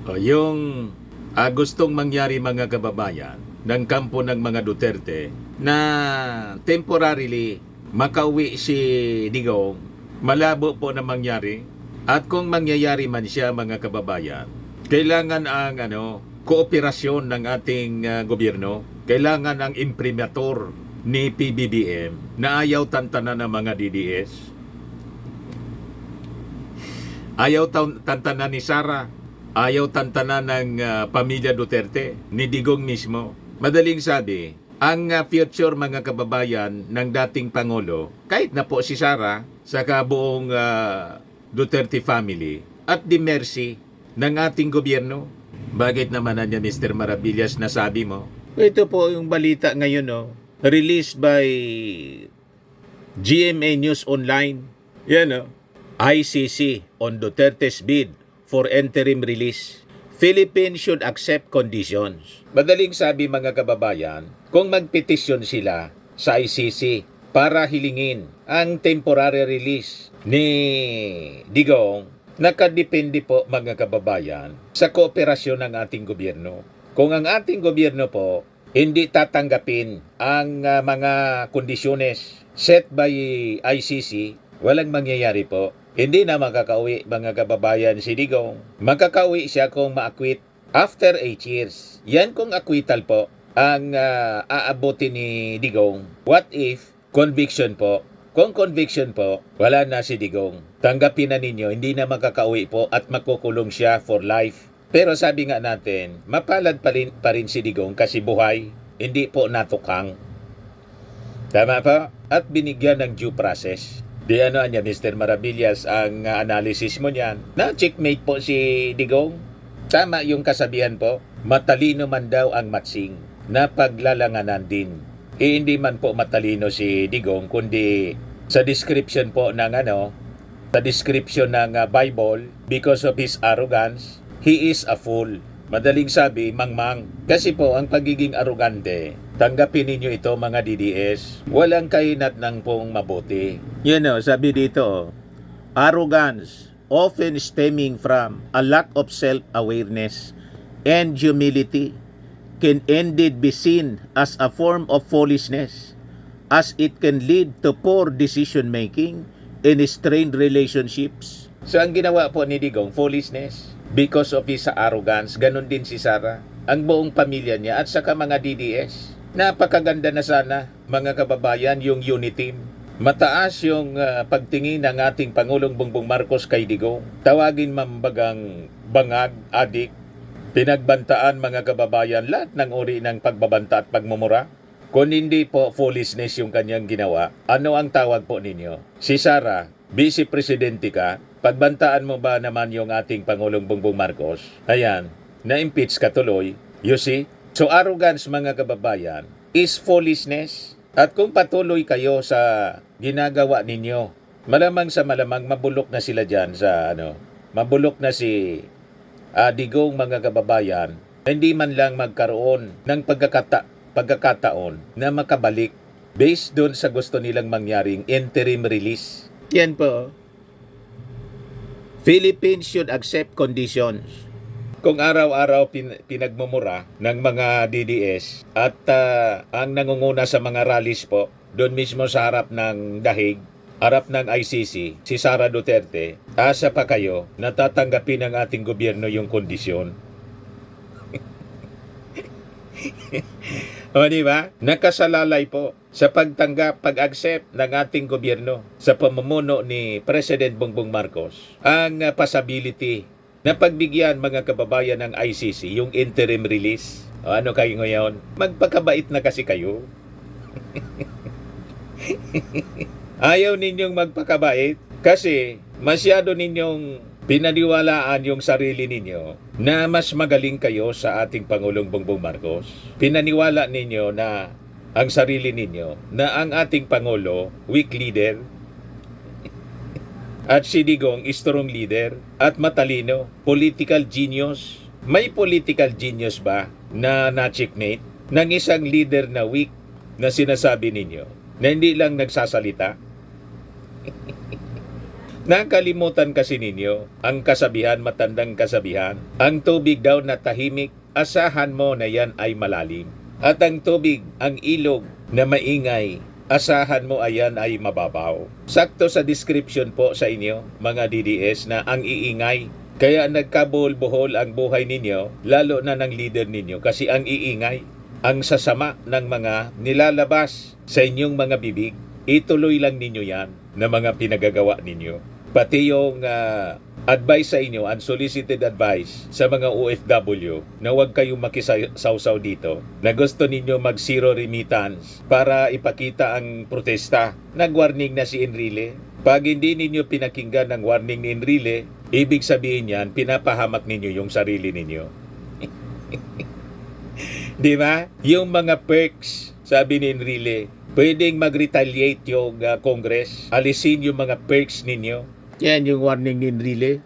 Yung gustong mangyari mga kababayan ng kampo ng mga Duterte na temporarily makauwi si Digong, malabo po na mangyari. At kung mangyayari man siya mga kababayan, kailangan ang kooperasyon ng ating gobyerno, kailangan ang imprimatur ni PBBM na ayaw tantanan ng mga DDS, ayaw tantanan ni Sara, ayaw tantanan ng pamilya Duterte, ni Digong mismo. Madaling sabi, ang future mga kababayan ng dating Pangulo, kahit na po si Sara, sa kabuong Duterte family, at the mercy ng ating gobyerno. Bakit naman niya Mr. Maravillas na sabi mo? Ito po yung balita ngayon, released by GMA News Online. Yan, ICC on Duterte's bid for interim release. Philippines should accept conditions. Madaling sabi mga kababayan, kung magpetisyon sila sa ICC para hilingin ang temporary release ni Digong, nakadepende po mga kababayan sa kooperasyon ng ating gobyerno. Kung ang ating gobyerno po hindi tatanggapin ang mga kondisyones set by ICC, walang mangyayari po. Hindi na makakauwi mga kababayan si Digong. Makakauwi siya kung ma-acquit after 8 years. Yan kung acquittal po ang aabuti ni Digong. What if conviction po? Kung conviction po, wala na si Digong. Tanggapin na ninyo, hindi na makakauwi po at makukulong siya for life. Pero sabi nga natin, mapalad pa rin si Digong kasi buhay, hindi po natukang. Tama po? At binigyan ng due process. Di niya Mr. Maravillas ang analysis mo niyan. Na checkmate po si Digong. Tama yung kasabihan po, matalino man daw ang matsing, na paglalanganan din. Hindi man po matalino si Digong, kundi sa description po ng sa description ng Bible, because of his arrogance, he is a fool. Madaling sabi, mangmang. Kasi po, ang pagiging arrogante, tanggapin ninyo ito mga DDS, walang kahinat ng pong mabuti. Sabi dito, arrogance, often stemming from a lack of self-awareness and humility, can indeed be seen as a form of foolishness, as it can lead to poor decision-making in strained relationships. So ang ginawa po ni Digong, foolishness, because of his arrogance. Ganon din si Sara, ang buong pamilya niya at saka mga DDS. Napakaganda na sana mga kababayan yung unity. Mataas yung pagtingin ng ating Pangulong Bongbong Marcos kay Digong. Tawagin mambagang bangag, adik, pinagbantaan mga kababayan lahat ng uri ng pagbabanta at pagmumura. Kung hindi po foolishness yung kanyang ginawa, ano ang tawag po ninyo? Si Sara, Vice Presidente ka, pagbantaan mo ba naman yung ating Pangulong Bongbong Marcos? Ayan, na-impeach ka tuloy. You see? So arrogance mga kababayan is foolishness. At kung patuloy kayo sa ginagawa ninyo, malamang sa malamang mabulok na sila dyan sa mabulok na si Digong mga kababayan, hindi man lang magkaroon ng pagkakataon na makabalik based doon sa gusto nilang mangyaring interim release. Yan po. Philippines should accept conditions. Kung araw-araw pinagmumura ng mga DDS at ang nangunguna sa mga rallies po, doon mismo sa harap ng dahig, harap ng ICC, si Sara Duterte, asa pa kayo na tatanggapin ng ating gobyerno yung kondisyon? O diba? Nakasalalay po sa pagtanggap, pag-accept ng ating gobyerno sa pamumuno ni President Bongbong Marcos ang possibility na pagbigyan mga kababayan ng ICC yung interim release. O ano kayo ngayon? Magpakabait na kasi kayo. Ayaw ninyong magpakabait kasi masyado ninyong pinaniwalaan yung sarili ninyo na mas magaling kayo sa ating Pangulong Bongbong Marcos. Pinaniwala ninyo na ang sarili ninyo na ang ating Pangulo, weak leader, at si Digong, strong leader at matalino, political genius. May political genius ba na na-checkmate ng isang leader na weak na sinasabi ninyo na hindi lang nagsasalita? Nakalimutan kasi ninyo ang kasabihan, matandang kasabihan. Ang tubig daw na tahimik, asahan mo na yan ay malalim. At ang tubig, ang ilog na maingay, asahan mo ayan ay mababaw. Sakto sa description po sa inyo, mga DDS, na ang iingay. Kaya nagkabuhol-buhol ang buhay ninyo, lalo na ng leader ninyo, kasi ang iingay, ang sasama ng mga nilalabas sa inyong mga bibig, ituloy lang ninyo yan na mga pinagagawa ninyo. Pati yung advice sa inyo, unsolicited advice sa mga OFW na huwag kayong makisawsaw dito, na gusto ninyo mag-zero remittance para ipakita ang protesta. Nag-warning na si Enrile. Pag hindi ninyo pinakinggan ang warning ni Enrile, ibig sabihin yan, pinapahamak ninyo yung sarili ninyo. Di ba? Yung mga perks, sabi ni Enrile, pwedeng mag-retaliate yung Congress. Alisin yung mga perks ninyo. Yan yung warning ni Enrile.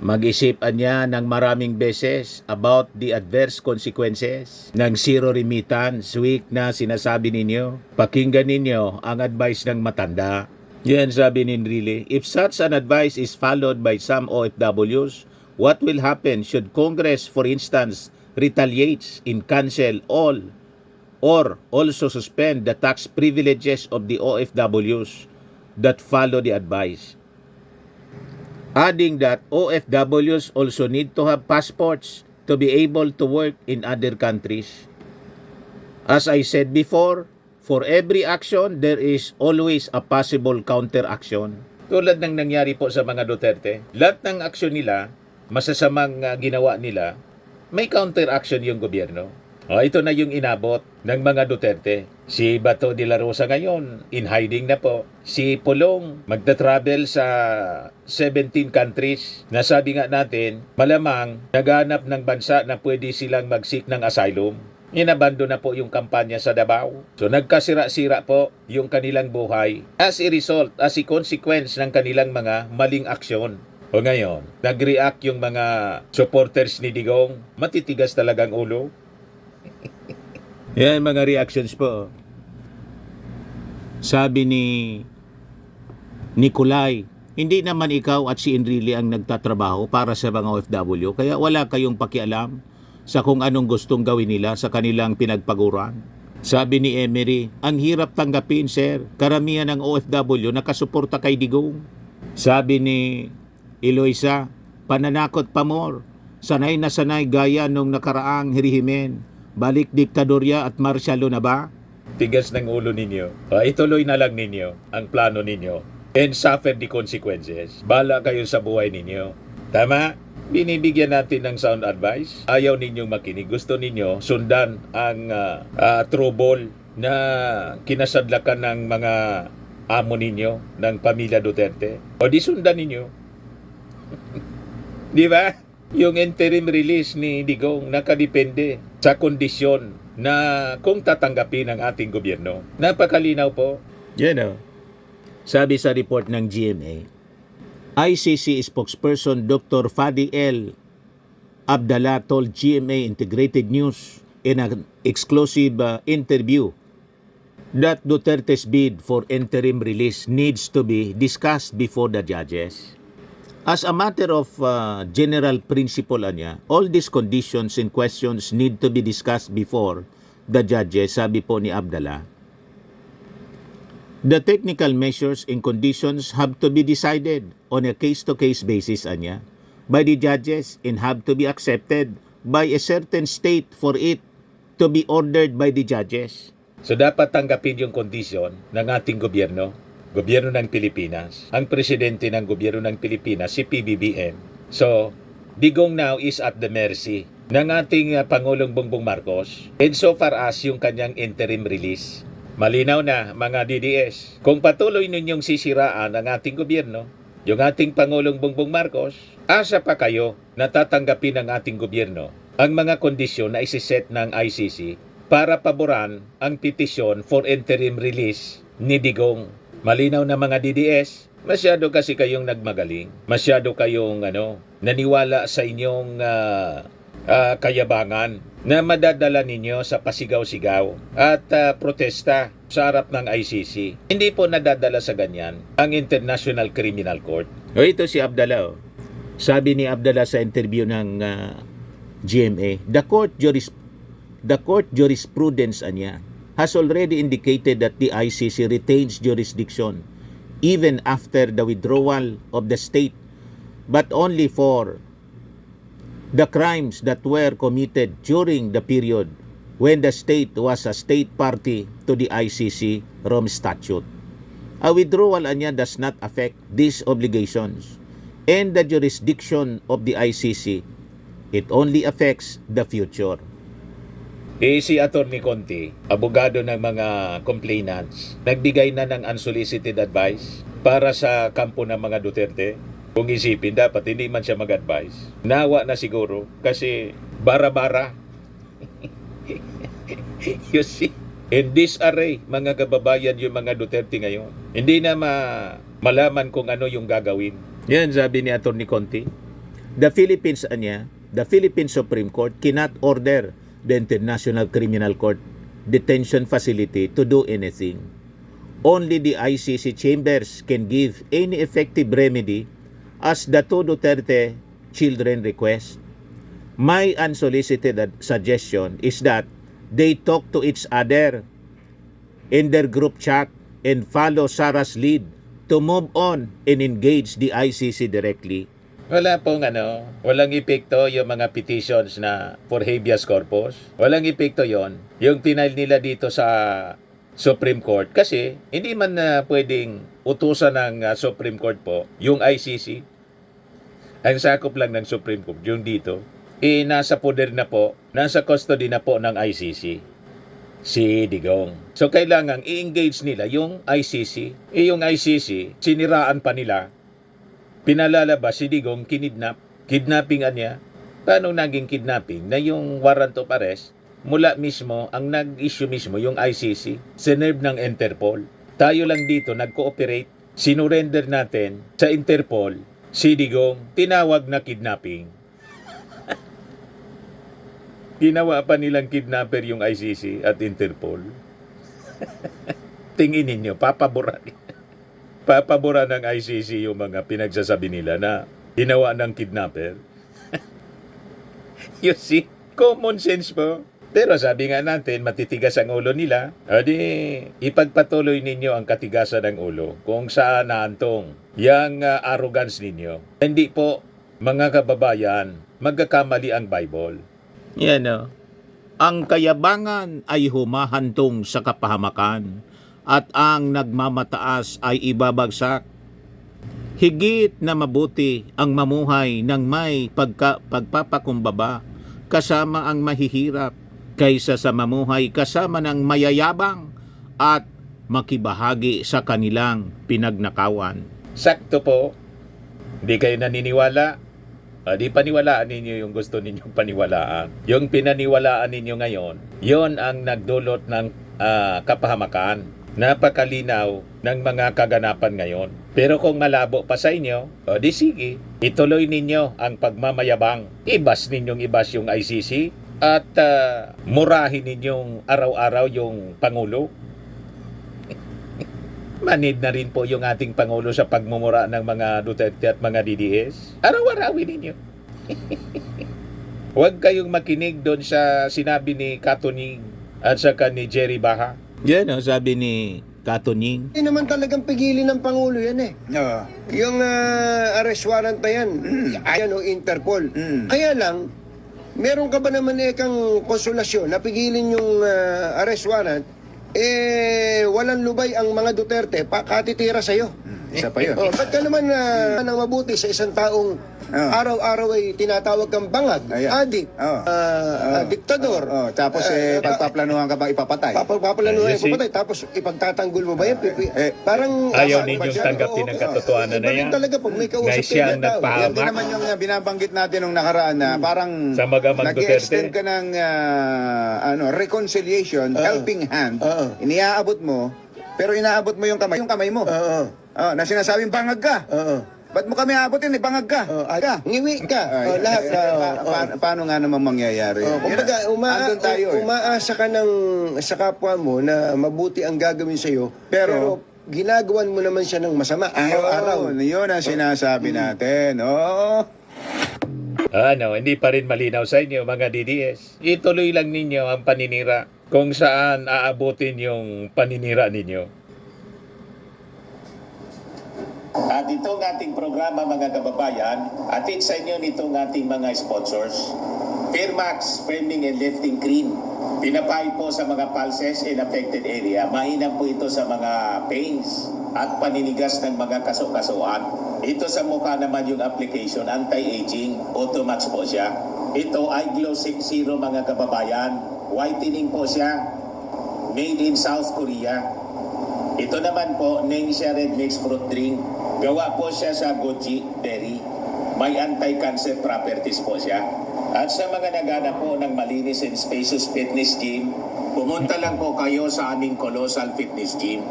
Mag-isipan niya ng maraming beses about the adverse consequences ng zero remittance week na sinasabi ninyo. Pakinggan ninyo ang advice ng matanda. Yan sabi ni Enrile. If such an advice is followed by some OFWs, what will happen should Congress, for instance, retaliates in cancel all or also suspend the tax privileges of the OFWs that follow the advice? Adding that OFWs also need to have passports to be able to work in other countries. As I said before, for every action, there is always a possible counteraction. Tulad ng nangyari po sa mga Duterte, lahat ng aksyon nila, masasamang ginawa nila, may counteraction yung gobyerno. Ito na yung inabot ng mga Duterte. Si Bato de la Rosa ngayon, in hiding na po. Si Pulong, magta-travel sa 17 countries. Nasabi nga natin, malamang naghanap ng bansa na pwede silang mag-seek ng asylum. Inabando na po yung kampanya sa Davao. So nagkasira-sira po yung kanilang buhay as a result, as a consequence ng kanilang mga maling aksyon. O ngayon, nag-react yung mga supporters ni Digong. Matitigas talagang ulo. Yan mga reactions po. Sabi ni Nicolay, hindi naman ikaw at si Enrile ang nagtatrabaho para sa mga OFW, kaya wala kayong pakialam sa kung anong gustong gawin nila sa kanilang pinagpaguran. Sabi ni Emery, ang hirap tanggapin, sir. Karamihan ng OFW nakasuporta kay Digong. Sabi ni Eloisa, pananakot pa more. Sanay na sanay gaya nung nakaraang rehimen. Balik diktadorya at marsyalo na ba? Tigas ng ulo ninyo. Ituloy na lang ninyo ang plano ninyo and suffer the consequences. Bala kayo sa buhay ninyo. Tama? Binibigyan natin ng sound advice. Ayaw ninyong makinig. Gusto ninyo sundan ang trouble na kinasadlakan ng mga amo ninyo, ng pamilya Duterte. O di sundan ninyo. Di ba? Yung interim release ni Digong nakadepende sa kondisyon na kung tatanggapin ng ating gobyerno. Napakalinaw po. Yan o. Sabi sa report ng GMA, ICC spokesperson Dr. Fadi L. Abdallah told GMA Integrated News in an exclusive interview that Duterte's bid for interim release needs to be discussed before the judges. As a matter of general principle niya, all these conditions and questions need to be discussed before the judges, sabi po ni Abdallah. The technical measures and conditions have to be decided on a case-to-case basis niya by the judges and have to be accepted by a certain state for it to be ordered by the judges. So dapat tanggapin yung kondisyon ng ating gobyerno. Gobyerno ng Pilipinas. Ang presidente ng gobyerno ng Pilipinas, si PBBM. So, Digong now is at the mercy ng ating Pangulong Bongbong Marcos and so far as yung kanyang interim release. Malinaw na mga DDS, kung patuloy ninyong sisiraan ang ating gobyerno, yung ating Pangulong Bongbong Marcos, asa pa kayo na tatanggapin ng ating gobyerno ang mga kondisyon na isiset ng ICC para paboran ang petisyon for interim release ni Digong. Malinaw na mga DDS, masyado kasi kayong nagmagaling. Masyado kayong naniwala sa inyong kayabangan na madadala ninyo sa pasigaw-sigaw at protesta sa harap ng ICC. Hindi po nadadala sa ganyan ang International Criminal Court. O ito si Abdallah. Sabi ni Abdallah sa interview ng GMA, the court jurisprudence anya has already indicated that the ICC retains jurisdiction even after the withdrawal of the state, but only for the crimes that were committed during the period when the state was a state party to the ICC Rome Statute. A withdrawal anya does not affect these obligations and the jurisdiction of the ICC. It only affects the future. Si Atty. Conti, abogado ng mga complainants, nagbigay na ng unsolicited advice para sa kampo ng mga Duterte. Kung isipin, dapat hindi man siya mag-advise. Nawa na siguro kasi bara-bara. You see? In disarray, mga kababayan, yung mga Duterte ngayon. Hindi na malaman kung ano yung gagawin. Yan, sabi ni Atty. Conti. The Philippine Supreme Court cannot order the International Criminal Court detention facility to do anything. Only the ICC chambers can give any effective remedy as the two Duterte children request. My unsolicited suggestion is that they talk to each other in their group chat and follow Sarah's lead to move on and engage the ICC directly. Walang epekto yung mga petitions na for habeas corpus. Walang epekto yon. Yung final nila dito sa Supreme Court kasi hindi man pwedeng utusan ng Supreme Court po yung ICC. Ang sakop lang ng Supreme Court yung dito. Nasa poder na po, nasa custody na po ng ICC si Digong. So kailangan i-engage nila yung ICC. Yung ICC, siniraan pa nila. Pinalalabas si Digong, kidnapping niya. Paano naging kidnapping? Na yung warrant of arrest, mula mismo, ang nag-issue mismo, yung ICC, sinerve ng Interpol. Tayo lang dito, nag-cooperate, sinurrender natin sa Interpol, si Digong, tinawag na kidnapping. Ginawa pa nilang kidnapper yung ICC at Interpol. Tingin ninyo, papabura ng ICC yung mga pinagsasabi nila na ginawa ng kidnapper. You see, common sense po. Pero sabi nga natin, matitigas ang ulo nila. Adi, ipagpatuloy ninyo ang katigasan ng ulo kung saan naantong yung arrogance ninyo. Hindi po, mga kababayan, magkakamali ang Bible. Yan o. Ang kayabangan ay humahantong sa kapahamakan at ang nagmamataas ay ibabagsak. Higit na mabuti ang mamuhay ng may pagpapakumbaba kasama ang mahihirap kaysa sa mamuhay kasama ng mayayabang at makibahagi sa kanilang pinagnakawan. Sakto po. Hindi kayo naniniwala? Di paniwalaan ninyo yung gusto ninyong paniwalaan. Yung pinaniwalaan ninyo ngayon, yon ang nagdulot ng kapahamakan. Napakalinaw ng mga kaganapan ngayon. Pero kung malabo pa sa inyo, di sige, ituloy ninyo ang pagmamayabang. Ibas yung ICC at murahin ninyong araw-araw yung Pangulo. Manid na rin po yung ating Pangulo sa pagmumura ng mga Duterte at mga DDS. Araw-arawin ninyo. Huwag kayong makinig doon sa sinabi ni Katunying at saka ni Jerry Baha. Yan o, sabi ni Katunying. Hindi naman talagang pigilin ng Pangulo yan eh. Yung arrest warrant na yan, ayan o, Interpol. Kaya lang, meron ka ba naman kang konsolasyon na pigilin yung arrest warrant, walang lubay ang mga Duterte, katitira sa'yo. Isa pa yun. Ba't ka naman nang mabuti sa isang taong araw-araw ay tinatawag kang bangag, adik, diktador. Tapos pagpaplanuhan ka bang ipapatay? Paplanuhan ipapatay, tapos ipagtatanggol mo ba yan? Parang ayaw ninyong tanggapin ang katotohanan na yan. Talaga pag may kausap siya ang na tao. Yan din naman yung binabanggit natin nung nakaraan na parang sa magamang nag-extend Duterte. ka ng reconciliation, helping hand, iniaabot mo, pero inaabot mo yung kamay mo. Na sinasabing bangag ka. Ba't mo kami abutin? Ibangag ka. Ngiwi ka. Ay, Lahat. paano nga naman mangyayari yun? Kumbaga, Andun tayo eh. umaasa ka sa kapwa mo na mabuti ang gagawin sa'yo, pero ginagawan mo naman siya ng masama araw-araw. Yun ang sinasabi natin. Oo. Hindi pa rin malinaw sa inyo mga DDS. Ituloy lang ninyo ang paninira kung saan aabutin yung paninira ninyo. At itong ating programa mga kababayan, atid sa inyo nitong ating mga sponsors. Fairmax Framing and Lifting Cream. Pinapahid po sa mga pulses in affected area. Mainam po ito sa mga pains at paninigas ng mga kaso-kasuan. Ito sa mukha naman yung application, anti-aging, automax po siya. Ito ay Glow 60 mga kababayan. Whitening po siya. Made in South Korea. Ito naman po, Ningxia Red Mix Fruit Drink. Gawa po siya sa goji berry. May anti-cancer properties po siya. At sa mga nagana po ng malinis and spacious fitness gym, pumunta lang po kayo sa aming Colossal Fitness Gym.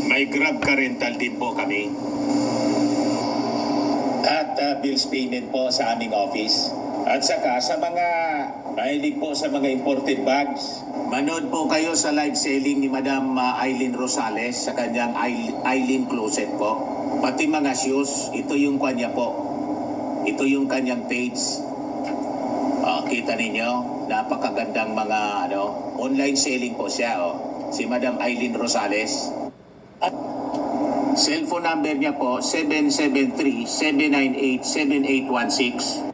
May Grab ka rental din po kami. At bills payment po sa aming office. At saka sa mga mahilig po sa mga imported bags, manood po kayo sa live selling ni Madam Aileen Rosales sa kanyang Aileen Closet po. Pati mga shoes, ito yung kanya po. Ito yung kanyang page. Kita ninyo, napakagandang mga online selling po siya. Si Madam Aileen Rosales. At cellphone number niya po, 773-798-7816.